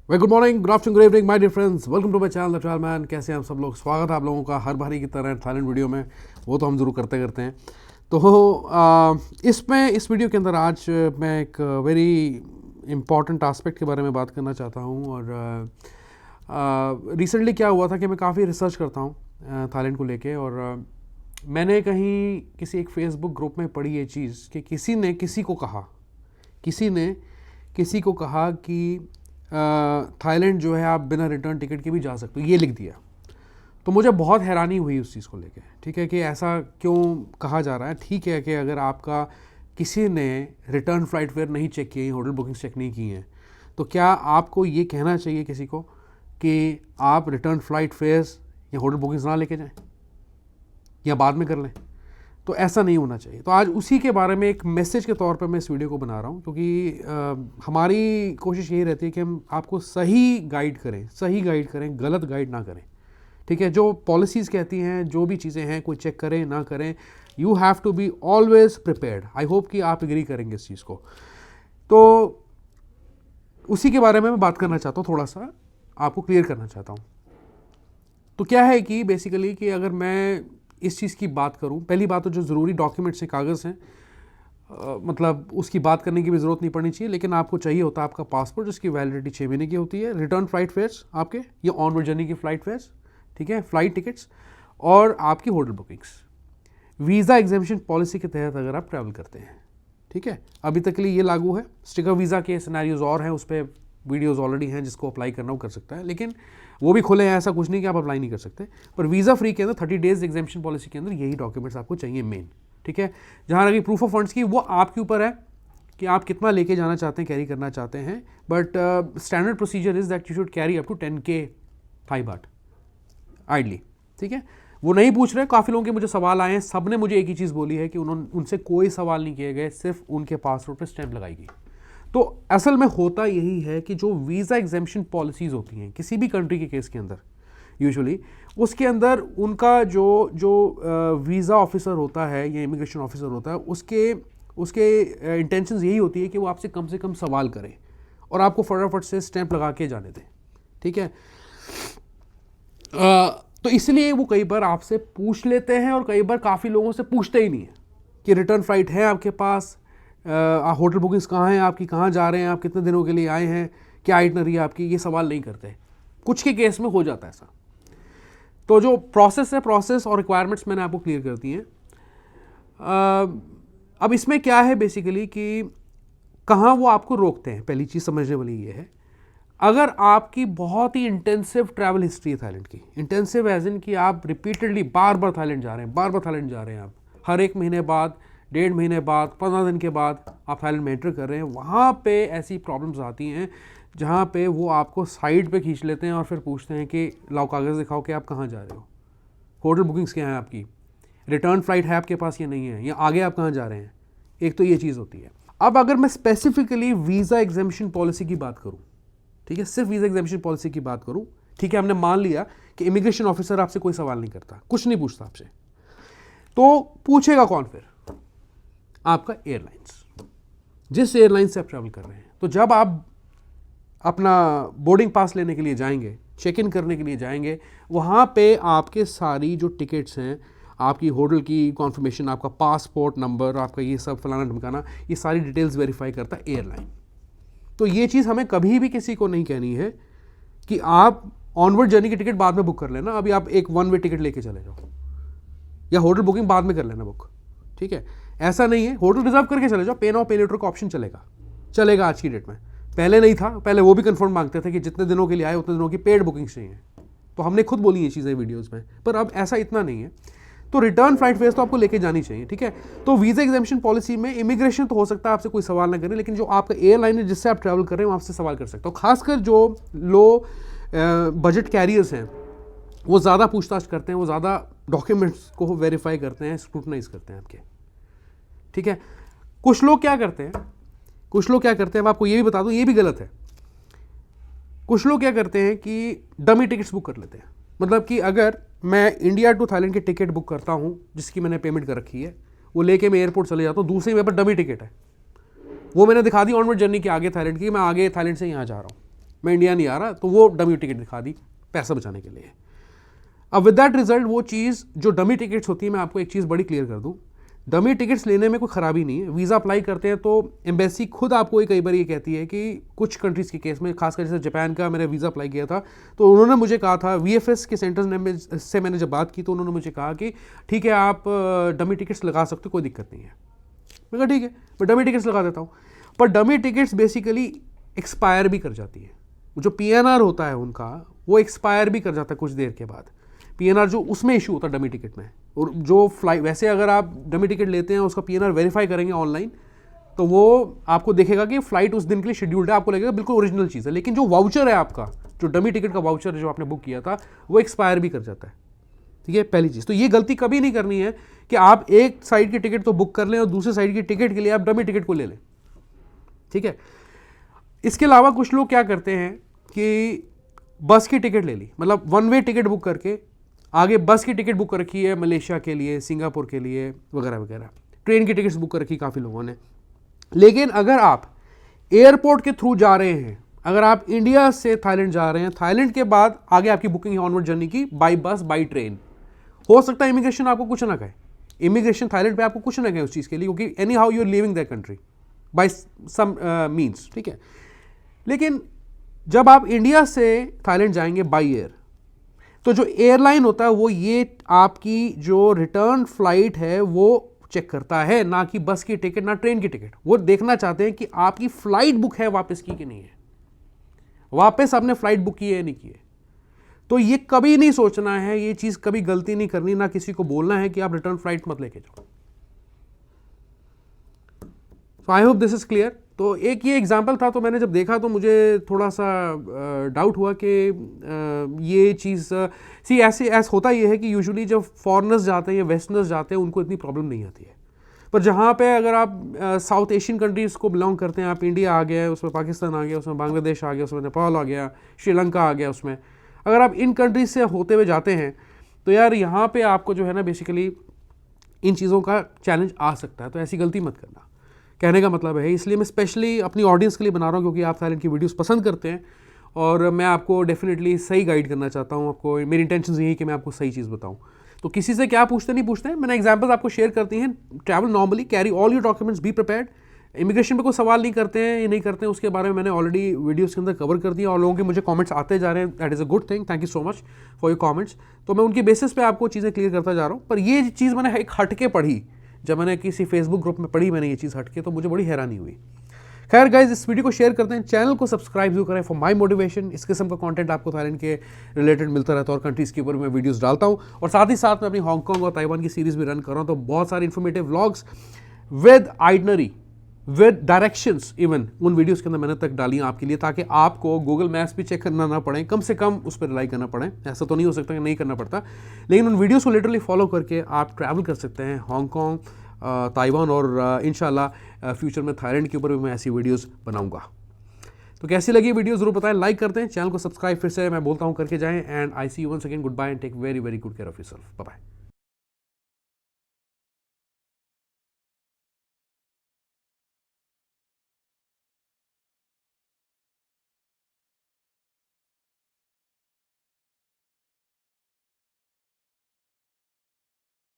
Well good morning, good afternoon, good evening my dear friends, welcome to my channel the travel man. कैसे हैं आप सब लोग? स्वागत है आप लोगों का हर बारी की तरह थाईलैंड वीडियो में। वो तो हम ज़रूर करते हैं। तो इस वीडियो के अंदर आज मैं एक वेरी इम्पॉर्टेंट आस्पेक्ट के बारे में बात करना चाहता हूँ। और रिसेंटली क्या हुआ था कि मैं काफ़ी रिसर्च करता हूँ थाईलैंड को लेके, और मैंने कहीं किसी एक फेसबुक ग्रुप में पढ़ी ये चीज़ कि किसी ने किसी को कहा कि थाईलैंड जो है आप बिना रिटर्न टिकट के भी जा सकते हो, ये लिख दिया। तो मुझे बहुत हैरानी हुई उस चीज़ को लेके। ठीक है कि ऐसा क्यों कहा जा रहा है। ठीक है कि अगर आपका किसी ने रिटर्न फ़्लाइट फेयर नहीं चेक किए, होटल बुकिंग्स चेक नहीं की हैं, तो क्या आपको ये कहना चाहिए किसी को कि आप रिटर्न फ़्लाइट फेयर्स या होटल बुकिंग्स ना लेके जाएं या बाद में कर लें? तो ऐसा नहीं होना चाहिए। तो आज उसी के बारे में एक मैसेज के तौर पे मैं इस वीडियो को बना रहा हूँ, क्योंकि हमारी कोशिश यही रहती है कि हम आपको सही गाइड करें, गलत गाइड ना करें। ठीक है, जो पॉलिसीज़ कहती हैं, जो भी चीज़ें हैं, कोई चेक करें ना करें, you have to be always prepared. I hope कि आप एग्री करेंगे इस चीज़ को। तो उसी के बारे में मैं बात करना चाहता हूँ, थोड़ा सा आपको क्लियर करना चाहता हूँ। तो क्या है कि बेसिकली कि अगर मैं इस चीज़ की बात करूं, पहली बात तो जो ज़रूरी डॉक्यूमेंट्स हैं, कागज़ हैं, मतलब उसकी बात करने की भी ज़रूरत नहीं पड़नी चाहिए, लेकिन आपको चाहिए होता है आपका पासपोर्ट, जिसकी वैलिडिटी 6 महीने की होती है, रिटर्न फ़्लाइट फेयर्स आपके, या ऑनवर्ड जर्नी की फ़्लाइट फेयर्स, ठीक है, फ़्लाइट टिकट्स, और आपकी hotel bookings. Visa exemption policy के तहत अगर आप ट्रैवल करते हैं, ठीक है, अभी तक के लिए ये लागू है। स्टिकर वीज़ा के सिनेरियोज और हैं, उस पर वीडियोज़ ऑलरेडी हैं, जिसको अप्लाई करना वो कर सकता है, लेकिन वो भी खुले हैं, ऐसा कुछ नहीं कि आप अप्लाई नहीं कर सकते। पर वीज़ा फ्री के अंदर 30 डेज एग्जेम्पशन पॉलिसी के अंदर यही डॉक्यूमेंट्स आपको चाहिए मेन। ठीक है, जहाँ लगी प्रूफ ऑफ फंड्स की, वो आपके ऊपर है कि आप कितना लेके जाना चाहते हैं, कैरी करना चाहते हैं। But standard procedure is that you should carry up to 10K Thai baht ideally. ठीक है, वो नहीं पूछ रहे। काफ़ी लोगों के मुझे सवाल आए हैं, सब ने मुझे एक ही चीज़ बोली है कि उनसे कोई सवाल नहीं किए गए, सिर्फ उनके पासपोर्ट पर स्टैंप लगाई गई। तो असल में होता यही है कि जो वीज़ा एग्जेम्पशन पॉलिसीज़ होती हैं किसी भी कंट्री के केस के अंदर, यूजुअली उसके अंदर उनका जो वीज़ा ऑफिसर होता है या इमिग्रेशन ऑफिसर होता है, उसके इंटेंशंस यही होती है कि वो आपसे कम से कम सवाल करें और आपको फटाफट से स्टैंप लगा के जाने दें। ठीक है, तो इसलिए वो कई बार आपसे पूछ लेते हैं, और कई बार काफ़ी लोगों से पूछते ही नहीं है कि रिटर्न फ़्लाइट है आपके पास, होटल बुकिंग्स कहाँ हैं आपकी, कहाँ जा रहे हैं आप, कितने दिनों के लिए आए हैं, क्या आइटनरी है आपकी, ये सवाल नहीं करते। कुछ के केस में हो जाता है ऐसा। तो जो प्रोसेस और रिक्वायरमेंट्स मैंने आपको क्लियर कर दी हैं। अब इसमें क्या है बेसिकली कि कहाँ वो आपको रोकते हैं। पहली चीज़ समझने वाली ये है, अगर आपकी बहुत ही इंटेंसिव ट्रैवल हिस्ट्री है थाईलैंड की, इंटेंसिव एज इन कि आप रिपीटेडली बार बार थाईलैंड जा रहे हैं, आप हर 1 महीने बाद, 1.5 महीने बाद, 15 दिन के बाद आप थाईलैंड में एंटर कर रहे हैं, वहाँ पे ऐसी प्रॉब्लम्स आती हैं जहाँ पे वो आपको साइड पे खींच लेते हैं और फिर पूछते हैं कि लाओ कागज़ दिखाओ कि आप कहाँ जा रहे हो, होटल बुकिंग्स क्या हैं आपकी, रिटर्न फ़्लाइट है आपके पास या नहीं है, या आगे आप कहाँ जा रहे हैं। एक तो ये चीज़ होती है। अब अगर मैं स्पेसिफिकली वीज़ा एग्जेम्पशन पॉलिसी की बात करूँ, ठीक है, सिर्फ वीज़ा एग्जेम्पशन पॉलिसी की बात करूँ, ठीक है, हमने मान लिया कि इमिग्रेशन ऑफिसर आपसे कोई सवाल नहीं करता, कुछ नहीं पूछता आपसे, तो पूछेगा कौन फिर? आपका एयरलाइंस, जिस एयरलाइन से आप ट्रैवल कर रहे हैं। तो जब आप अपना बोर्डिंग पास लेने के लिए जाएंगे, चेक इन करने के लिए जाएंगे, वहाँ पे आपके सारी जो टिकट्स हैं, आपकी होटल की कॉन्फर्मेशन, आपका पासपोर्ट नंबर, आपका ये सब फलाना ढमकाना, ये सारी डिटेल्स वेरीफाई करता है एयरलाइन। तो ये चीज़ हमें कभी भी किसी को नहीं कहनी है कि आप ऑनवर्ड जर्नी की टिकट बाद में बुक कर लेना, अभी आप एक 1 वे टिकट लेके चले जाओ, या होटल बुकिंग बाद में कर लेना बुक। ठीक है, ऐसा नहीं है। होटल रिजर्व करके चले जाओ, पे नाउ पे लेटर का ऑप्शन चलेगा आज की डेट में। पहले नहीं था, पहले वो भी कंफर्म मांगते थे कि जितने दिनों के लिए आए उतने दिनों की पेड बुकिंग चाहिए। तो हमने खुद बोली ये चीज़ें वीडियोज़ में, पर अब ऐसा इतना नहीं है। तो रिटर्न फ्लाइट फेयर्स तो आपको लेके जानी चाहिए। ठीक है, तो वीज़ा एग्जेम्पशन पॉलिसी में इमिग्रेशन तो हो सकता है आपसे कोई सवाल ना करें, लेकिन जो आपका एयरलाइन है जिससे आप ट्रैवल कर रहे हैं, वो आपसे सवाल कर सकते हो। खासकर जो लो बजट कैरियर्स हैं, वो ज़्यादा पूछताछ करते हैं, वो ज़्यादा डॉक्यूमेंट्स को वेरीफाई करते हैं, स्क्रूटनाइज करते हैं आपके। ठीक है, कुछ लोग क्या करते हैं, अब आपको ये भी बता दूं, ये भी गलत है। कुछ लोग क्या करते हैं कि डमी टिकट्स बुक कर लेते हैं। मतलब कि अगर मैं इंडिया टू थाईलैंड की टिकट बुक करता हूं, जिसकी मैंने पेमेंट कर रखी है, वो लेके मैं एयरपोर्ट चले जाता हूं, दूसरी मेरे पर डमी टिकट है, वो मैंने दिखा दी ऑनवर्ड जर्नी के आगे थाईलैंड की, मैं आगे थाईलैंड से यहाँ जा रहा हूँ, मैं इंडिया नहीं आ रहा, तो वो डमी टिकट दिखा दी पैसा बचाने के लिए। अब विद दैट रिजल्ट वो चीज़ जो डमी टिकट्स होती है, मैं आपको एक चीज़ बड़ी क्लियर कर दूं, डमी टिकट्स लेने में कोई ख़राबी नहीं है। वीज़ा अप्लाई करते हैं तो एम्बेसी खुद आपको कई बार ये कहती है कि कुछ कंट्रीज़ के केस में, खासकर जैसे जापान का मैंने वीज़ा अप्लाई किया था, तो उन्होंने मुझे कहा था, VFS के सेंटर्स से मैंने जब बात की तो उन्होंने मुझे कहा कि ठीक है आप डमी टिकट्स लगा सकते हो, कोई दिक्कत नहीं है। मैं कहा ठीक है, मैं डमी टिकट्स लगा देता हूँ। पर डमी टिकट्स बेसिकली एक्सपायर भी कर जाती है। जो PNR होता है उनका, वो एक्सपायर भी कर जाता है कुछ देर के बाद। PNR जो उसमें इशू होता है डमी टिकट में, और जो फ्लाइट, वैसे अगर आप डमी टिकट लेते हैं उसका PNR वेरीफाई करेंगे ऑनलाइन, तो वो आपको देखेगा कि फ्लाइट उस दिन के लिए शेड्यूल्ड है, आपको लगेगा बिल्कुल ओरिजिनल चीज़ है। लेकिन जो वाउचर है आपका, जो डमी टिकट का वाउचर है जो आपने बुक किया था, वो एक्सपायर भी कर जाता है। ठीक है, पहली चीज़ तो ये गलती कभी नहीं करनी है कि आप एक साइड की टिकट तो बुक कर लें और दूसरे साइड की टिकट के लिए आप डमी टिकट को ले लें। ठीक है, इसके अलावा कुछ लोग क्या करते हैं कि बस की टिकट ले ली, मतलब 1 वे टिकट बुक करके आगे बस की टिकट बुक कर रखी है मलेशिया के लिए, सिंगापुर के लिए वगैरह वगैरह। ट्रेन की टिकट्स बुक कर रखी काफ़ी लोगों ने। लेकिन अगर आप एयरपोर्ट के थ्रू जा रहे हैं, अगर आप इंडिया से थाईलैंड जा रहे हैं, थाईलैंड के बाद आगे आपकी बुकिंग है ऑनवर्ड जर्नी की बाई बस बाई ट्रेन, हो सकता है इमिग्रेशन आपको कुछ ना कहे, इमिग्रेशन थाईलैंड पे आपको कुछ ना कहे उस चीज़ के लिए, क्योंकि anyhow you are living that country by some means. ठीक है, लेकिन जब आप इंडिया से थाईलैंड जाएंगे बाई एयर, तो जो एयरलाइन होता है वो ये आपकी जो रिटर्न फ्लाइट है वो चेक करता है, ना कि बस की टिकट ना ट्रेन की टिकट। वो देखना चाहते हैं कि आपकी फ्लाइट बुक है वापस की कि नहीं है, वापस आपने फ्लाइट बुक की है नहीं की है। तो ये कभी नहीं सोचना है, ये चीज़ कभी गलती नहीं करनी, ना किसी को बोलना है कि आप रिटर्न फ्लाइट मत लेके जाओ। So I hope this is clear. तो एक ये एग्जाम्पल था, तो मैंने जब देखा तो मुझे थोड़ा सा डाउट हुआ कि ये चीज़ ऐसे होता ये है कि यूजुअली जब फॉरेनर्स जाते हैं या वेस्टर्नर्स जाते हैं उनको इतनी प्रॉब्लम नहीं आती है। पर जहाँ पे अगर आप साउथ एशियन कंट्रीज़ को बिलोंग करते हैं, आप इंडिया आ गया, उसमें पाकिस्तान आ गया, उसमें बांग्लादेश आ गया, उसमें नेपाल आ गया, श्रीलंका आ गया, उसमें अगर आप इन कंट्रीज से होते हुए जाते हैं तो यार यहाँ पे आपको जो है ना बेसिकली इन चीज़ों का चैलेंज आ सकता है। तो ऐसी गलती मत करना, कहने का मतलब है। इसलिए मैं स्पेशली अपनी ऑडियंस के लिए बना रहा हूँ, क्योंकि आप थाईलैंड की वीडियोस पसंद करते हैं और मैं आपको डेफिनेटली सही गाइड करना चाहता हूँ। आपको मेरी इंटेंशन यही है कि मैं आपको सही चीज़ बताऊँ। तो किसी से क्या पूछते नहीं पूछते हैं, मैंने एग्जाम्पल्स आपको शेयर करती हैं। Travel normally, carry all your documents, be prepared. Immigration पे कोई सवाल नहीं करते हैं, ये नहीं करते हैं, उसके बारे में मैंने ऑलरेडी वीडियोस के अंदर कवर कर दिया और लोगों के मुझे कमेंट्स आते जा रहे हैं। That is a good thing, thank you so much for your comments. तो मैं उनके बेसिस पे आपको चीज़ें क्लियर करता जा रहा हूँ। पर ये चीज़ मैंने एक हटके पढ़ी, जब मैंने किसी फेसबुक ग्रुप में पढ़ी मैंने ये चीज़ हटके, तो मुझे बड़ी हैरानी हुई। खैर गाइज, इस वीडियो को शेयर करते हैं, चैनल को सब्सक्राइब जरूर करें फॉर माय मोटिवेशन। इस किस्म का कंटेंट आपको थाईलैंड के रिलेटेड मिलता रहता है और कंट्रीज़ के ऊपर मैं वीडियोस डालता हूं। और साथ ही साथ मैं अपनी हांगकांग और ताइवान की सीरीज़ भी रन कर रहा हूं। तो बहुत सारे informative vlogs with itinerary, with directions, even उन वीडियोस के अंदर मैंने तक डाली हैं आपके लिए, ताकि आपको गूगल मैप्स भी चेक करना ना पड़े, कम से कम उस पर रिलाई करना पड़े। ऐसा तो नहीं हो सकता कि नहीं करना पड़ता, लेकिन उन वीडियोज़ को लिटरली फॉलो करके आप ट्रैवल कर सकते हैं हांगकांग, ताइवान और इंशाल्लाह फ्यूचर में थाईलैंड के ऊपर भी मैं ऐसी वीडियोस बनाऊंगा। तो कैसी लगी वीडियो ज़रूर बताएं, लाइक करते हैं, चैनल को सब्सक्राइब फिर से मैं बोलता हूं करके जाएं। And I see you once again, goodbye and take very very good care of yourself. Bye bye.